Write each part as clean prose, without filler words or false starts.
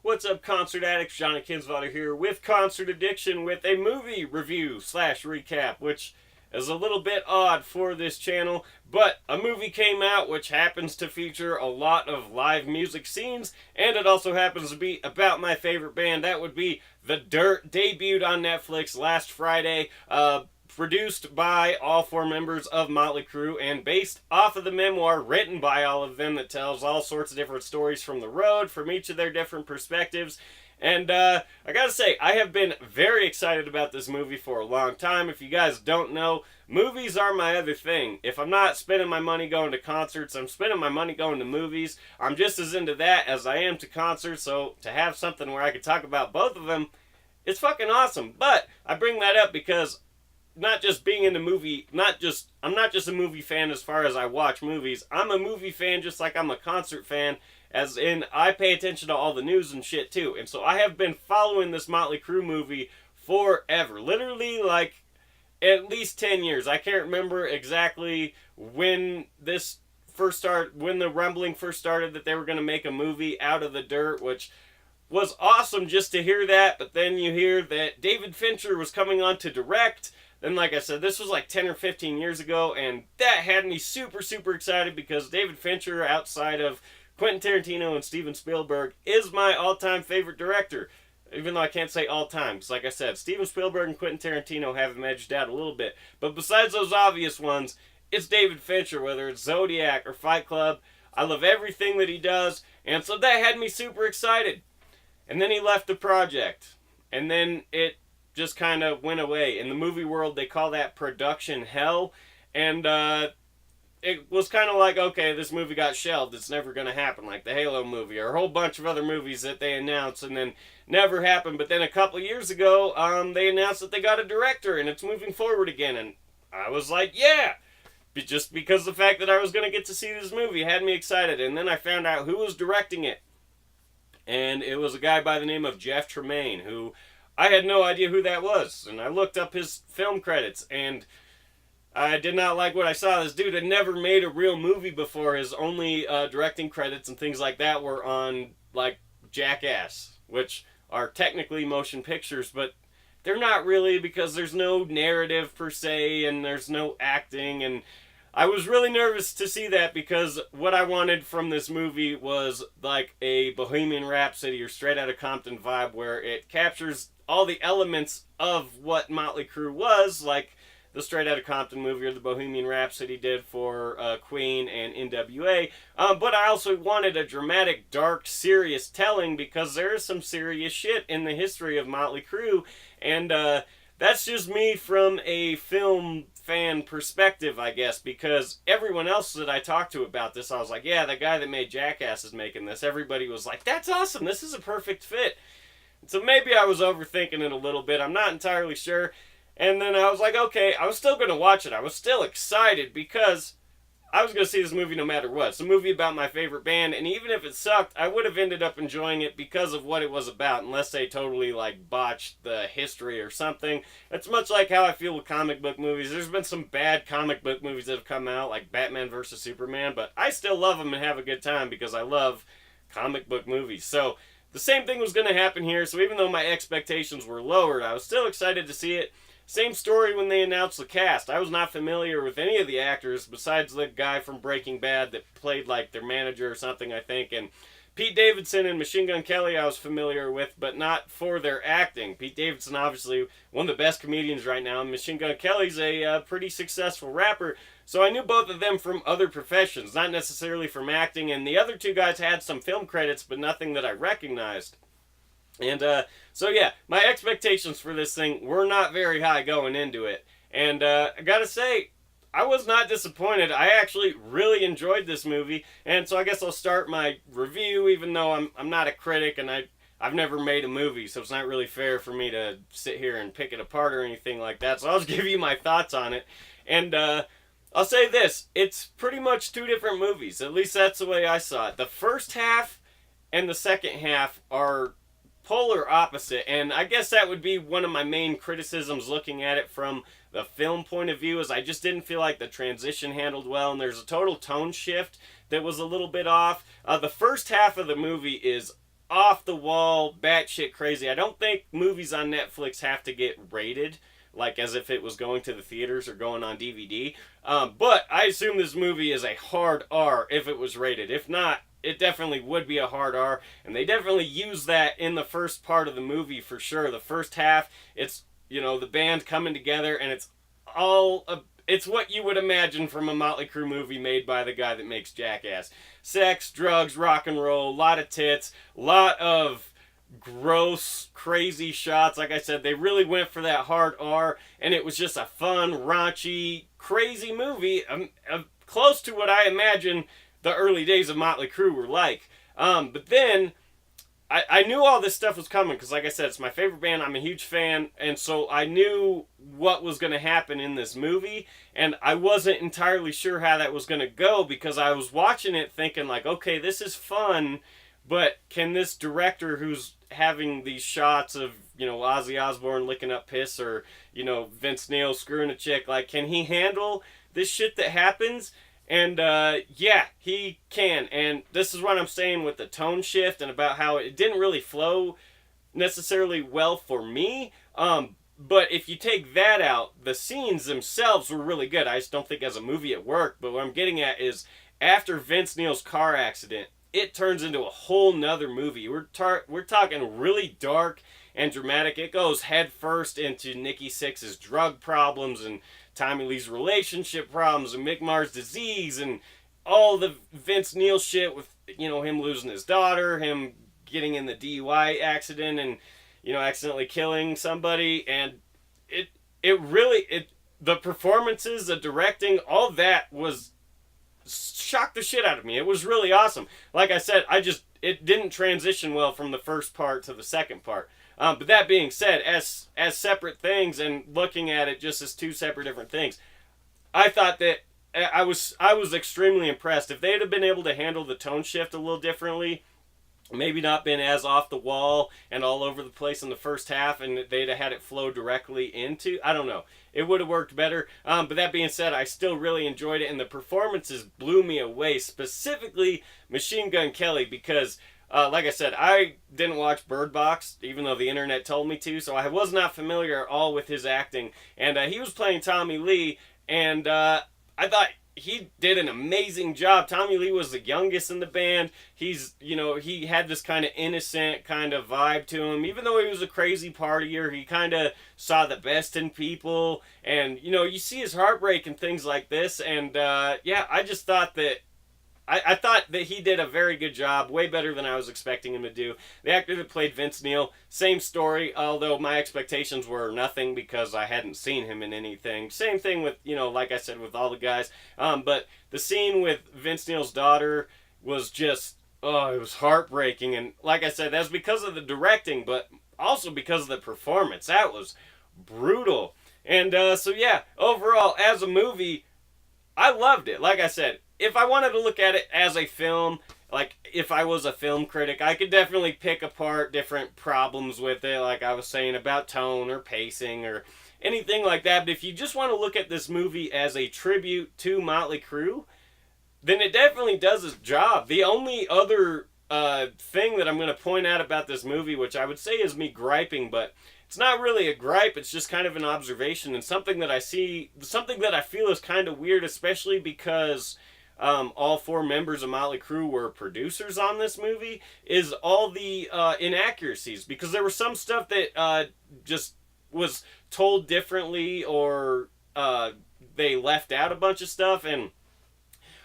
What's up, concert addicts? Johnny Kinsvalder here with Concert Addiction with a movie review slash recap, which is a little bit odd for this channel, but a movie came out which happens to feature a lot of live music scenes, and it also happens to be about my favorite band. That would be The Dirt. Debuted on Netflix last Friday. Produced by all four members of Motley Crue and based off of the memoir written by all of them that tells all sorts of different stories from the road, from each of their different perspectives. And I gotta say, I have been very excited about this movie for a long time. If you guys don't know, movies are my other thing. If I'm not spending my money going to concerts, I'm spending my money going to movies. I'm just as into that as I am to concerts, so to have something where I could talk about both of them, it's fucking awesome. But I bring that up because not just being in the movie, I'm not just a movie fan as far as I watch movies. I'm a movie fan just like I'm a concert fan, as in I pay attention to all the news and shit too. And so I have been following this Motley Crue movie forever. Literally like at least 10 years. I can't remember exactly when this first started, when the rumbling first started that they were going to make a movie out of The Dirt, which was awesome just to hear that. But then you hear that David Fincher was coming on to direct. Then, like I said, this was like 10 or 15 years ago, and that had me super, super excited because David Fincher, outside of Quentin Tarantino and Steven Spielberg, is my all-time favorite director. Even though I can't say all-time, because like I said, Steven Spielberg and Quentin Tarantino have him edged out a little bit. But besides those obvious ones, it's David Fincher, whether it's Zodiac or Fight Club. I love everything that he does, and so that had me super excited. And then he left the project, and then it just kind of went away. In the movie world, they call that production hell. And it was kind of like, okay, this movie got shelved. It's never going to happen. Like the Halo movie or a whole bunch of other movies that they announced and then never happened. But then a couple of years ago, they announced that they got a director and it's moving forward again. And I was like, yeah! Just because the fact that I was going to get to see this movie had me excited. And then I found out who was directing it. And it was a guy by the name of Jeff Tremaine, who I had no idea who that was, and I looked up his film credits, and I did not like what I saw. This dude had never made a real movie before. His only directing credits and things like that were on, like, Jackass, which are technically motion pictures, but they're not really because there's no narrative per se, and there's no acting, and I was really nervous to see that because what I wanted from this movie was like a Bohemian Rhapsody or Straight Outta Compton vibe where it captures all the elements of what Motley Crue was, like the Straight Outta Compton movie or the Bohemian Rhapsody did for Queen and NWA. But I also wanted a dramatic, dark, serious telling because there is some serious shit in the history of Motley Crue. And that's just me from a film fan perspective, I guess, because everyone else that I talked to about this, I was like, yeah, the guy that made Jackass is making this. Everybody was like, that's awesome. This is a perfect fit. So maybe I was overthinking it a little bit. I'm not entirely sure. And then I was like, okay, I was still going to watch it. I was still excited because I was going to see this movie no matter what. It's a movie about my favorite band, and even if it sucked, I would have ended up enjoying it because of what it was about, unless they totally, like, botched the history or something. It's much like how I feel with comic book movies. There's been some bad comic book movies that have come out, like Batman vs. Superman, but I still love them and have a good time because I love comic book movies. So the same thing was going to happen here, so even though my expectations were lowered, I was still excited to see it. Same story when they announced the cast. I was not familiar with any of the actors besides the guy from Breaking Bad that played like their manager or something, I think. And Pete Davidson and Machine Gun Kelly I was familiar with, but not for their acting. Pete Davidson, obviously one of the best comedians right now, and Machine Gun Kelly's a pretty successful rapper. So I knew both of them from other professions, not necessarily from acting. And the other two guys had some film credits, but nothing that I recognized. And so yeah, my expectations for this thing were not very high going into it. And I gotta say, I was not disappointed. I actually really enjoyed this movie. And so I guess I'll start my review, even though I'm not a critic and I've never made a movie, so it's not really fair for me to sit here and pick it apart or anything like that. So I'll just give you my thoughts on it. And I'll say this, it's pretty much two different movies. At least that's the way I saw it. The first half and the second half are polar opposite, and I guess that would be one of my main criticisms looking at it from the film point of view, is I just didn't feel like the transition handled well, and there's a total tone shift that was a little bit off. The first half of the movie is off the wall, batshit crazy. I don't think movies on Netflix have to get rated, like as if it was going to the theaters or going on DVD. But I assume this movie is a hard R if it was rated. If not, it definitely would be a hard R, and they definitely use that in the first part of the movie for sure. The first half, it's, you know, the band coming together, and it's all it's what you would imagine from a Motley Crue movie made by the guy that makes Jackass. Sex, drugs, rock and roll, a lot of tits, a lot of gross, crazy shots. Like I said, they really went for that hard R, and it was just a fun, raunchy, crazy movie, close to what I imagine the early days of Motley Crue were like. But then I knew all this stuff was coming because, like I said, it's my favorite band. I'm a huge fan, and so I knew what was going to happen in this movie, and I wasn't entirely sure how that was going to go because I was watching it thinking, like, okay, this is fun, but can this director who's having these shots of, you know, Ozzy Osbourne licking up piss or, you know, Vince Neil screwing a chick, like, can he handle this shit that happens? And, yeah, he can. And this is what I'm saying with the tone shift and about how it didn't really flow necessarily well for me. But if you take that out, the scenes themselves were really good. I just don't think as a movie it worked. But what I'm getting at is after Vince Neil's car accident, it turns into a whole nother movie. We're talking really dark and dramatic. It goes head first into Nikki Sixx's drug problems and Tommy Lee's relationship problems and Mick Mars' disease and all the Vince Neil shit with, you know, him losing his daughter, him getting in the DUI accident and, you know, accidentally killing somebody. And the performances, the directing, all that was shocked the shit out of me. It was really awesome. Like I said, it didn't transition well from the first part to the second part. But that being said, as separate things and looking at it just as two separate different things, I thought that I was extremely impressed. If they'd have been able to handle the tone shift a little differently, maybe not been as off the wall and all over the place in the first half, and they'd have had it flow directly into, I don't know, it would have worked better. But that being said, I still really enjoyed it, and the performances blew me away, specifically Machine Gun Kelly, because like I said, I didn't watch Bird Box, even though the internet told me to, so I was not familiar at all with his acting. And he was playing Tommy Lee, and I thought he did an amazing job. Tommy Lee was the youngest in the band. He's, you know, he had this kind of innocent kind of vibe to him. Even though he was a crazy partier, he kind of saw the best in people. And, you know, you see his heartbreak and things like this. And, yeah, I just thought that I thought that he did a very good job, way better than I was expecting him to do. The actor that played Vince Neil, same story, although my expectations were nothing because I hadn't seen him in anything. Same thing with, you know, like I said, with all the guys. But the scene with Vince Neil's daughter was just, oh, it was heartbreaking. And like I said, that's because of the directing, but also because of the performance. That was brutal. And so, yeah, overall, as a movie, I loved it. Like I said, if I wanted to look at it as a film, like if I was a film critic, I could definitely pick apart different problems with it, like I was saying about tone or pacing or anything like that. But if you just want to look at this movie as a tribute to Motley Crue, then it definitely does its job. The only other thing that I'm going to point out about this movie, which I would say is me griping, but it's not really a gripe, it's just kind of an observation and something that I feel is kind of weird, especially because all four members of Motley Crue were producers on this movie, is all the inaccuracies, because there was some stuff that just was told differently, or they left out a bunch of stuff, and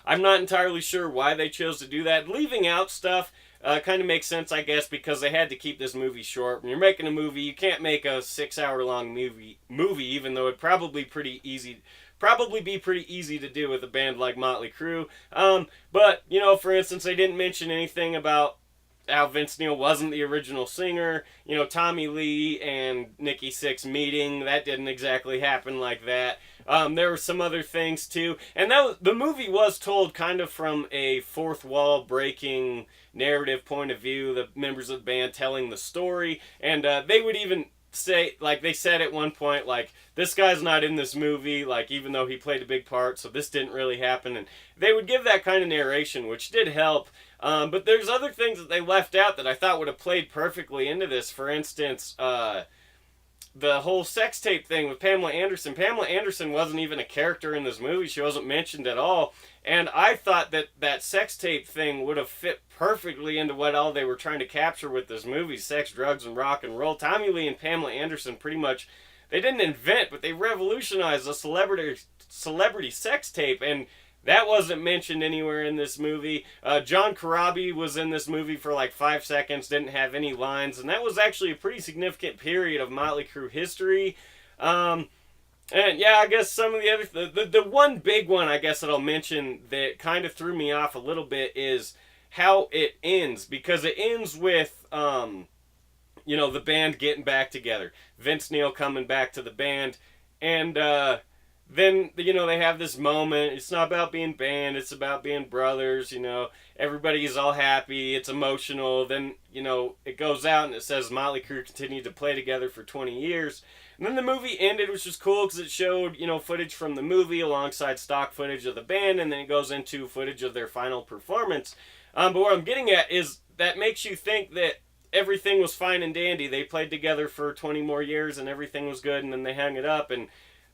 I'm not entirely sure why they chose to do that. Leaving out stuff kind of makes sense, I guess, because they had to keep this movie short. When you're making a movie, you can't make a 6-hour-long movie, even though it'd probably be pretty easy to do with a band like Motley Crue. But, you know, for instance, they didn't mention anything about how Vince Neil wasn't the original singer. You know, Tommy Lee and Nikki Sixx meeting, that didn't exactly happen like that. There were some other things too, and the movie was told kind of from a fourth wall breaking narrative point of view, the members of the band telling the story, and they would even say, like, they said at one point, like, this guy's not in this movie, like, even though he played a big part, so this didn't really happen. And they would give that kind of narration, which did help. But there's other things that they left out that I thought would have played perfectly into this. For instance, the whole sex tape thing with Pamela Anderson. Pamela Anderson wasn't even a character in this movie. She wasn't mentioned at all. And I thought that that sex tape thing would have fit perfectly into what all they were trying to capture with this movie, sex, drugs, and rock and roll. Tommy Lee and Pamela Anderson pretty much, they didn't invent, but they revolutionized the celebrity sex tape, and that wasn't mentioned anywhere in this movie. John Corabi was in this movie for like 5 seconds, didn't have any lines, and that was actually a pretty significant period of Motley Crue history. And yeah, I guess some of the other, the one big one I guess that I'll mention that kind of threw me off a little bit is how it ends, because it ends with, you know, the band getting back together. Vince Neil coming back to the band, and then, you know, they have this moment. It's not about being band, it's about being brothers, you know. Everybody's all happy, it's emotional. Then, you know, it goes out and it says Motley Crue continued to play together for 20 years. And then the movie ended, which was cool because it showed, you know, footage from the movie alongside stock footage of the band, and then it goes into footage of their final performance. But what I'm getting at is that makes you think that everything was fine and dandy. They played together for 20 more years and everything was good, and then they hung it up, and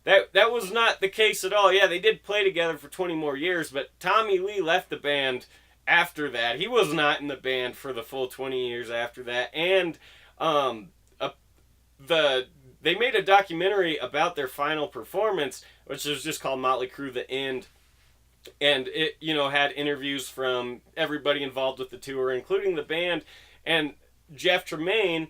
that was not the case at all. Yeah, they did play together for 20 more years, but Tommy Lee left the band after that. He was not in the band for the full 20 years after that. And they made a documentary about their final performance, which was just called Motley Crue: The End. And it, you know, had interviews from everybody involved with the tour, including the band. And Jeff Tremaine,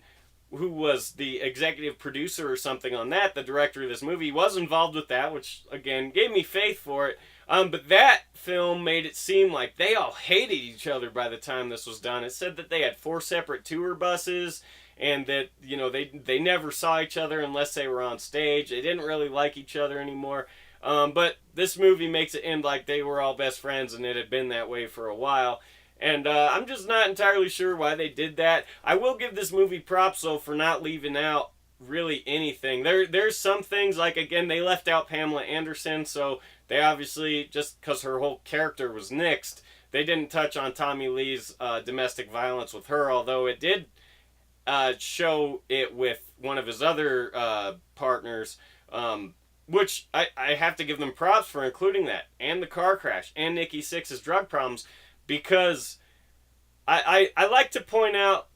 who was the executive producer or something on that, the director of this movie, was involved with that, which, again, gave me faith for it. But that film made it seem like they all hated each other by the time this was done. It said that they had 4 separate tour buses, and that, you know, they never saw each other unless they were on stage. They didn't really like each other anymore. But this movie makes it end like they were all best friends, and it had been that way for a while. And I'm just not entirely sure why they did that. I will give this movie props, though, for not leaving out really anything. There's some things, like, again, they left out Pamela Anderson, so they obviously, just because her whole character was nixed, they didn't touch on Tommy Lee's domestic violence with her, although it did show it with one of his other partners, which I have to give them props for including that, and the car crash, and Nikki Sixx's drug problems, because I like to point out,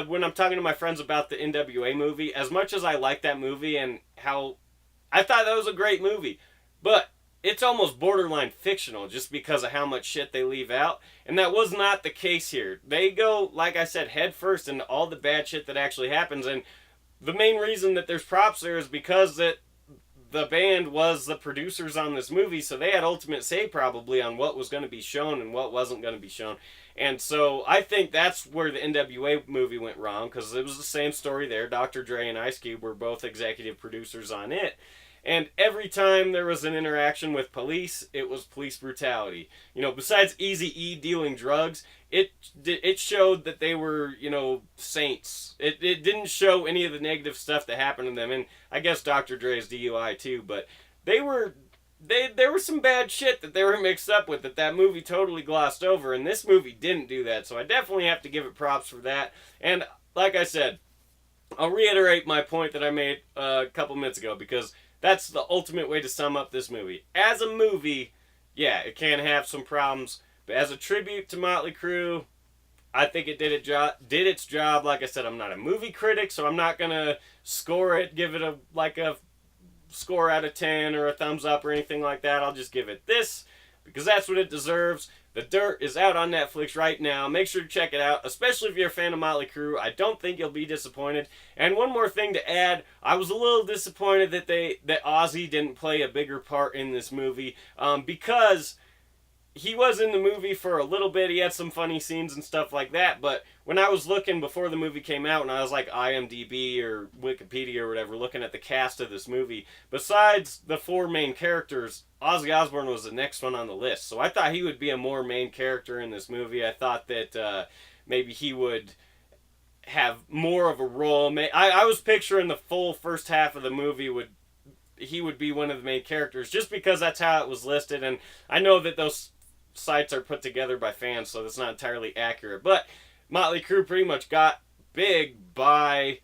when I'm talking to my friends about the NWA movie, as much as I like that movie and how I thought that was a great movie, but it's almost borderline fictional just because of how much shit they leave out, and that was not the case here. They go, like I said, head first into all the bad shit that actually happens, and the main reason that there's props there is because that the band was the producers on this movie, so they had ultimate say probably on what was going to be shown and what wasn't going to be shown. And so I think that's where the NWA movie went wrong, because it was the same story there. Dr. Dre and Ice Cube were both executive producers on it. And every time there was an interaction with police, it was police brutality. You know, besides Eazy-E dealing drugs, it showed that they were, you know, saints. It didn't show any of the negative stuff that happened to them. And I guess Dr. Dre's DUI too, but there was some bad shit that they were mixed up with that movie totally glossed over, and this movie didn't do that. So I definitely have to give it props for that. And like I said, I'll reiterate my point that I made a couple minutes ago, because that's the ultimate way to sum up this movie. As a movie, yeah, it can have some problems, but as a tribute to Motley Crue, I think it did its job. Like I said, I'm not a movie critic, so I'm not gonna score it, give it a score out of 10 or a thumbs up or anything like that. I'll just give it this, because that's what it deserves. The Dirt is out on Netflix right now. Make sure to check it out, especially if you're a fan of Motley Crue. I don't think you'll be disappointed. And one more thing to add, I was a little disappointed that Ozzy didn't play a bigger part in this movie, because he was in the movie for a little bit. He had some funny scenes and stuff like that, but when I was looking before the movie came out, and I was like IMDb or Wikipedia or whatever, looking at the cast of this movie, besides the 4 main characters, Ozzy Osbourne was the next one on the list. So I thought he would be a more main character in this movie. I thought that maybe he would have more of a role. I was picturing the full first half of the movie he would be one of the main characters, just because that's how it was listed, and I know that those sites are put together by fans, so that's not entirely accurate. But Motley Crue pretty much got big by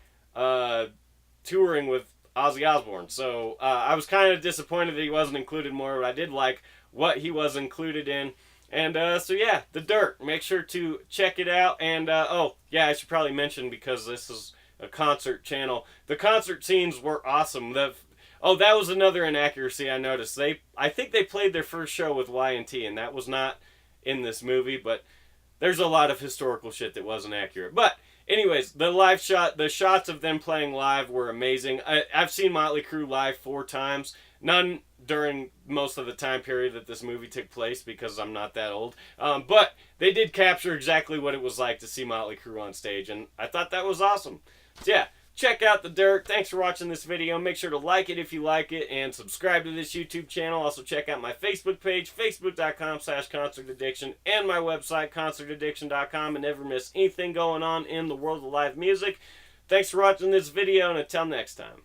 touring with Ozzy Osbourne, so I was kind of disappointed that he wasn't included more, but I did like what he was included in. And so yeah, The Dirt. Make sure to check it out. And oh yeah, I should probably mention, because this is a concert channel, the concert scenes were awesome. Oh, that was another inaccuracy I noticed. I think they played their first show with Y&T, and that was not in this movie, but there's a lot of historical shit that wasn't accurate. But anyways, the shots of them playing live were amazing. I've seen Motley Crue live 4 times. None during most of the time period that this movie took place, because I'm not that old. But they did capture exactly what it was like to see Motley Crue on stage, and I thought that was awesome. So yeah, check out The Dirt. Thanks for watching this video. Make sure to like it if you like it, and subscribe to this YouTube channel. Also check out my Facebook page, facebook.com/concertaddiction, and my website, concertaddiction.com, and never miss anything going on in the world of live music. Thanks for watching this video, and until next time.